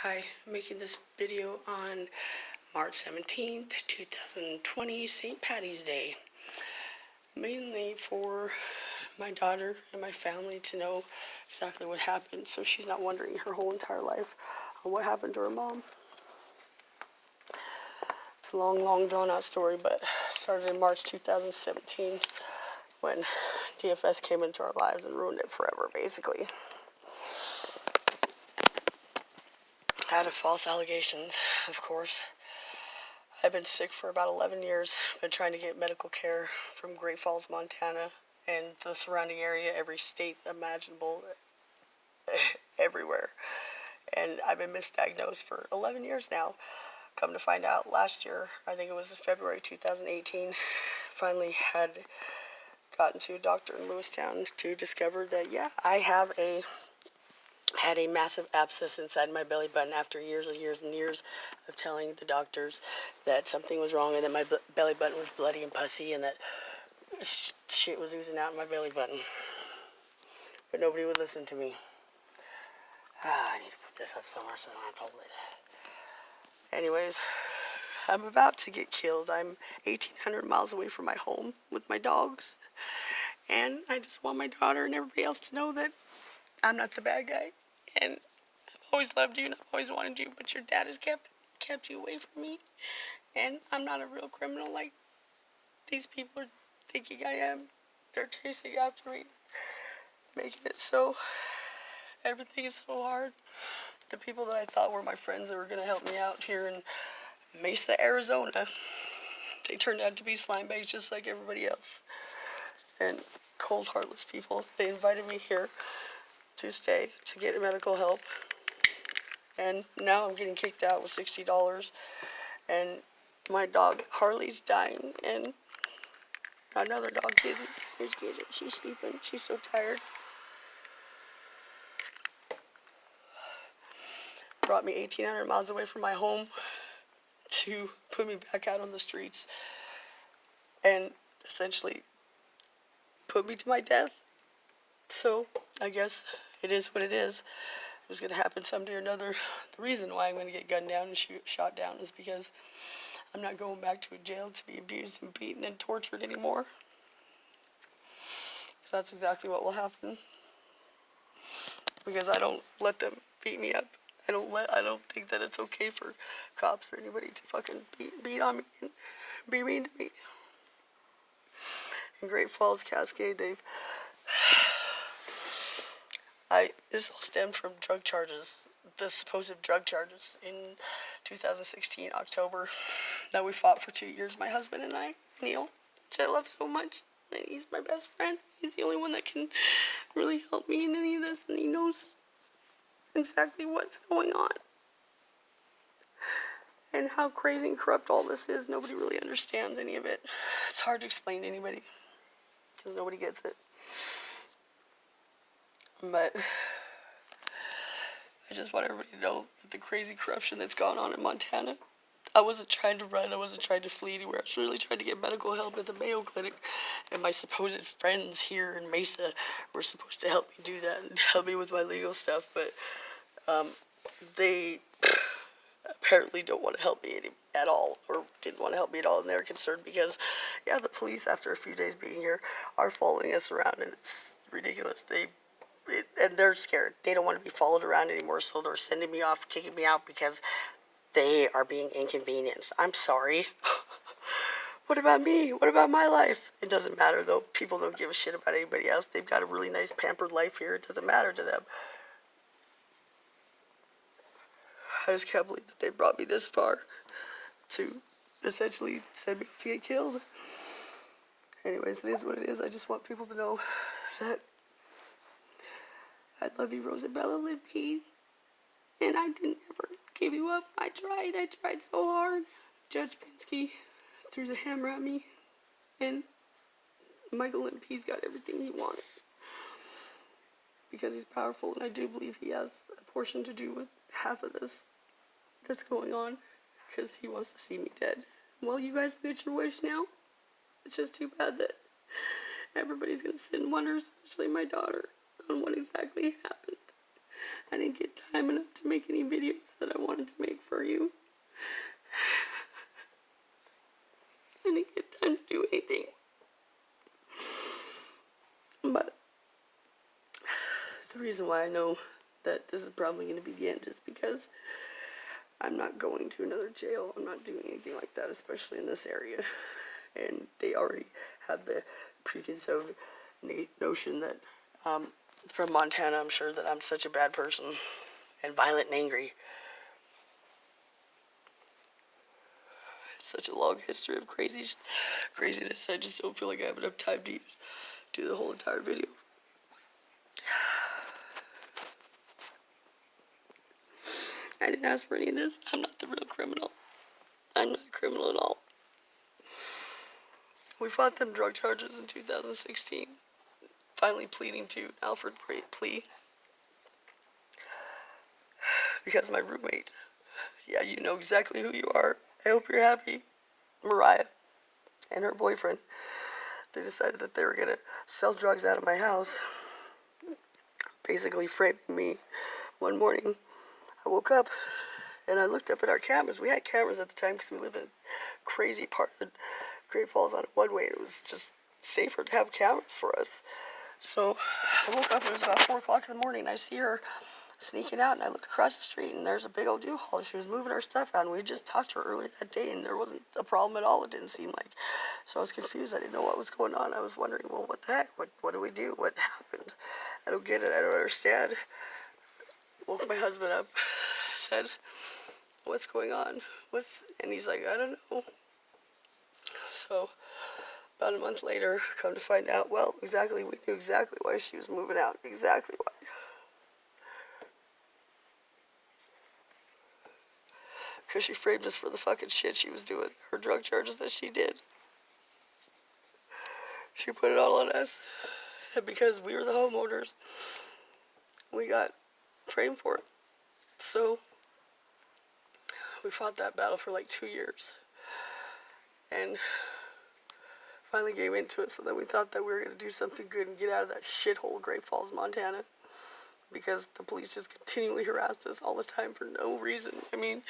Hi, I'm making this video on March 17th, 2020, St. Patty's Day. Mainly for my daughter and my family to know exactly what happened so she's not wondering her whole entire life on what happened to her mom. It's a long drawn out story, but started in March 2017 when DFS came into our lives and ruined it forever, basically. Out of false allegations, of course. I've been sick for about 11 years. Been trying to get medical care from Great Falls, Montana, and the surrounding area, every state imaginable, everywhere. And I've been misdiagnosed for 11 years now. Come to find out, last year, I think it was February 2018, finally had gotten to a doctor in Lewistown to discover that, yeah, I had a massive abscess inside my belly button after years and years and years of telling the doctors that something was wrong and that my belly button was bloody and pussy and that shit was oozing out in my belly button. But nobody would listen to me. I need to put this up somewhere so I don't have to hold it. Anyways, I'm about to get killed. I'm 1,800 miles away from my home with my dogs. And I just want my daughter and everybody else to know that I'm not the bad guy. And I've always loved you and I've always wanted you, but your dad has kept you away from me. And I'm not a real criminal like these people are thinking I am. They're chasing after me, making it so, everything is so hard. The people that I thought were my friends that were going to help me out here in Mesa, Arizona, they turned out to be slime bags just like everybody else. And cold, heartless people. They invited me here to stay, to get medical help. And now I'm getting kicked out with $60. And my dog, Harley's dying. And another dog, Gizzy. Here's Gizzy. She's sleeping. She's so tired. Brought me 1,800 miles away from my home to put me back out on the streets. And essentially put me to my death. So I guess it is what it is. It was going to happen someday or another. The reason why I'm going to get gunned down and shot down is because I'm not going back to a jail to be abused and beaten and tortured anymore. Because that's exactly what will happen. Because I don't let them beat me up. I don't think that it's okay for cops or anybody to fucking beat on me and be mean to me. In Great Falls, Cascade, this all stemmed from drug charges, the supposed drug charges in 2016, October, that we fought for 2 years, my husband and I, Neil, which I love so much. And he's my best friend. He's the only one that can really help me in any of this, and he knows exactly what's going on. And how crazy and corrupt all this is. Nobody really understands any of it. It's hard to explain to anybody, because nobody gets it. But I just want everybody to know that the crazy corruption that's gone on in Montana. I wasn't trying to run. I wasn't trying to flee anywhere. I was really trying to get medical help at the Mayo Clinic. And my supposed friends here in Mesa were supposed to help me do that and help me with my legal stuff. But they apparently don't want to help me at all, or didn't want to help me at all. And they're concerned because, yeah, the police, after a few days being here, are following us around. And it's ridiculous. And they're scared. They don't want to be followed around anymore, so they're sending me off, kicking me out because they are being inconvenienced. I'm sorry. What about me? What about my life? It doesn't matter, though. People don't give a shit about anybody else. They've got a really nice, pampered life here. It doesn't matter to them. I just can't believe that they brought me this far to essentially send me to get killed. Anyways, it is what it is. I just want people to know that I love you, Rosabella Lynn Pease. And I didn't ever give you up. I tried so hard. Judge Pinsky threw the hammer at me. And Michael Lynn Pease got everything he wanted. Because he's powerful, and I do believe he has a portion to do with half of this that's going on. Because he wants to see me dead. Well, you guys get your wish now. It's just too bad that everybody's going to sit and wonder, especially my daughter, on what exactly happened. I didn't get time enough to make any videos that I wanted to make for you. I didn't get time to do anything. But the reason why I know that this is probably going to be the end is because I'm not going to another jail. I'm not doing anything like that, especially in this area. And they already have the preconceived notion that from Montana, I'm sure that I'm such a bad person and violent and angry. Such a long history of craziness. I just don't feel like I have enough time to do the whole entire video. I didn't ask for any of this. I'm not the real criminal. I'm not a criminal at all. We fought them drug charges in 2016. Finally pleading to an Alfred plea. Because my roommate, yeah, you know exactly who you are. I hope you're happy. Mariah and her boyfriend, they decided that they were going to sell drugs out of my house. Basically framing me. One morning, I woke up and I looked up at our cameras. We had cameras at the time because we lived in a crazy part of Great Falls on a one-way. It was just safer to have cameras for us. So I woke up, it was about 4 o'clock in the morning, and I see her sneaking out, and I look across the street, and there's a big old U-Haul, and she was moving her stuff out, and we had just talked to her earlier that day, and there wasn't a problem at all, it didn't seem like. So I was confused. I didn't know what was going on. I was wondering, well, what the heck? What do we do? What happened? I don't get it. I don't understand. Woke my husband up, said, what's going on? And he's like, I don't know. So about a month later, come to find out, well, we knew exactly why she was moving out. Exactly why. Because she framed us for the fucking shit she was doing. Her drug charges that she did. She put it all on us. And because we were the homeowners, we got framed for it. So we fought that battle for like 2 years. And finally gave into it, so that we thought that we were going to do something good and get out of that shithole Great Falls, Montana. Because the police just continually harassed us all the time for no reason. I mean,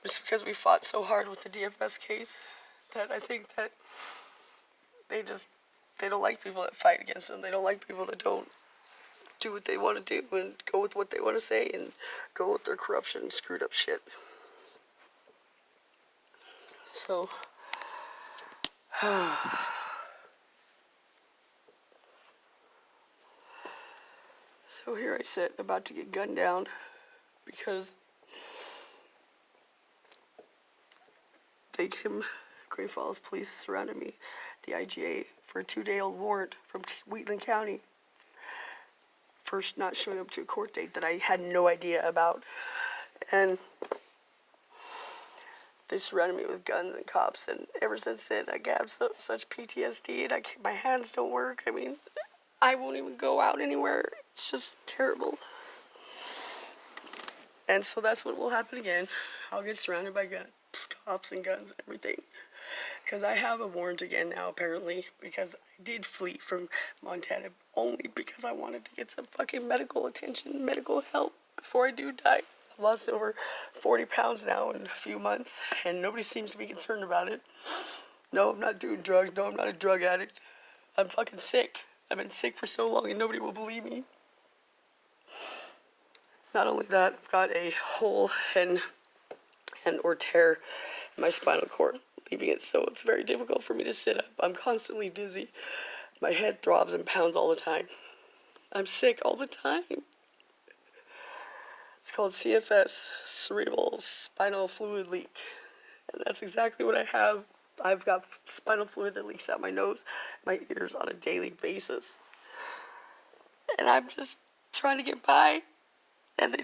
it's because we fought so hard with the DFS case that I think that they don't like people that fight against them. They don't like people that don't do what they want to do and go with what they want to say and go with their corruption and screwed up shit. So so here I sit, about to get gunned down because Great Falls police surrounded me, the IGA, for a 2-day-old warrant from Wheatland County. First not showing up to a court date that I had no idea about. And they surrounded me with guns and cops, and ever since then I have such PTSD, and my hands don't work. I mean, I won't even go out anywhere. It's just terrible. And so that's what will happen again. I'll get surrounded by cops and guns and everything. Because I have a warrant again now, apparently, because I did flee from Montana only because I wanted to get some fucking medical attention, medical help before I do die. I've lost over 40 pounds now in a few months, and nobody seems to be concerned about it. No, I'm not doing drugs. No, I'm not a drug addict. I'm fucking sick. I've been sick for so long and nobody will believe me. Not only that, I've got a hole or tear in my spinal cord, leaving it so it's very difficult for me to sit up. I'm constantly dizzy. My head throbs and pounds all the time. I'm sick all the time. It's called CFS, cerebral spinal fluid leak. And that's exactly what I have. I've got spinal fluid that leaks out my nose, my ears on a daily basis. And I'm just trying to get by. And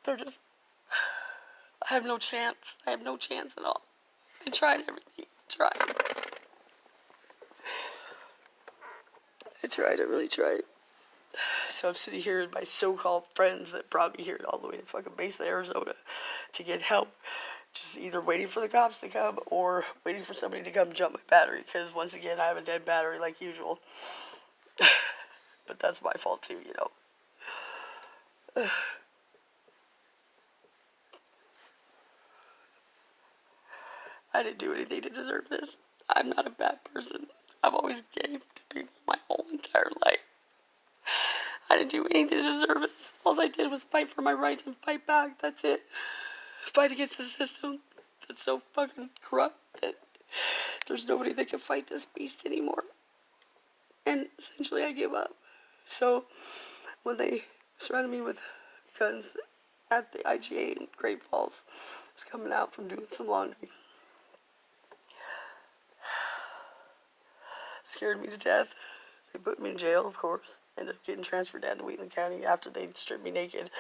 they're just, I have no chance. I have no chance at all. I tried everything. I really tried. So I'm sitting here with my so-called friends that brought me here all the way to fucking Mesa, Arizona to get help. Just either waiting for the cops to come or waiting for somebody to come jump my battery, because once again I have a dead battery like usual. But that's my fault too, you know. I didn't do anything to deserve this. I'm not a bad person. I've always gave to people my whole entire life. I didn't do anything to deserve it. All I did was fight for my rights and fight back. That's it. Fight against the system that's so fucking corrupt that there's nobody that can fight this beast anymore. And essentially I gave up. So when they surrounded me with guns at the IGA in Great Falls, I was coming out from doing some laundry. Scared me to death. They put me in jail, of course. Ended up getting transferred down to Wheatland County after they stripped me naked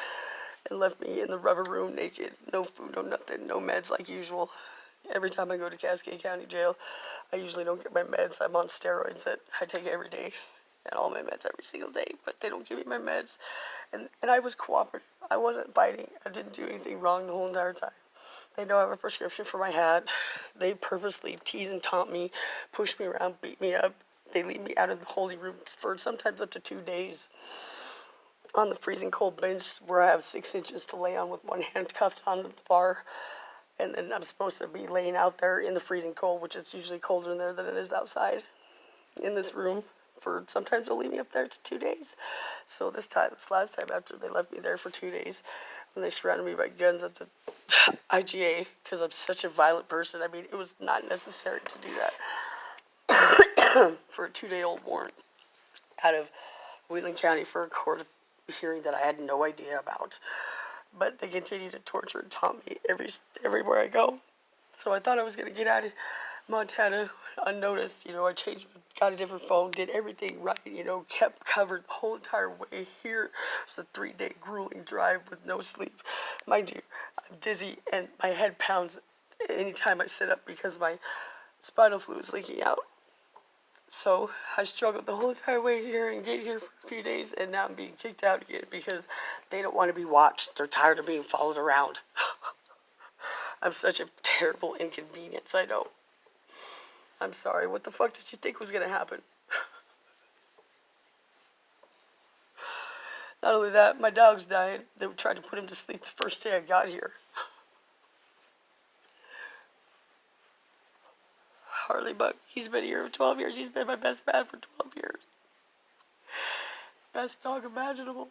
and left me in the rubber room naked. No food, no nothing, no meds like usual. Every time I go to Cascade County Jail, I usually don't get my meds. I'm on steroids that I take every day, and all my meds every single day, but they don't give me my meds. And I was cooperative. I wasn't fighting. I didn't do anything wrong the whole entire time. They know I have a prescription for my hat. They purposely tease and taunt me, push me around, beat me up. They leave me out of the holy room for sometimes up to 2 days on the freezing cold bench where I have 6 inches to lay on with one hand cuffed onto the bar. And then I'm supposed to be laying out there in the freezing cold, which is usually colder in there than it is outside in this room. For sometimes they'll leave me up there to 2 days. So this last time after they left me there for 2 days, when they surrounded me by guns at the IGA, because I'm such a violent person, I mean, it was not necessary to do that for a 2-day-old warrant out of Wheatland County for a court hearing that I had no idea about. But they continue to torture and taunt me everywhere I go. So I thought I was going to get out of Montana unnoticed. You know, I changed, got a different phone, did everything right, you know, kept covered the whole entire way here. It's a 3-day grueling drive with no sleep. Mind you, I'm dizzy and my head pounds anytime I sit up because my spinal fluid is leaking out. So I struggled the whole entire way here and get here for a few days, and now I'm being kicked out again because they don't want to be watched. They're tired of being followed around. I'm such a terrible inconvenience, I know. I'm sorry. What the fuck did you think was going to happen? Not only that, my dog's died. They tried to put him to sleep the first day I got here. Harley Buck, he's been here for 12 years. He's been my best man for 12 years. Best dog imaginable.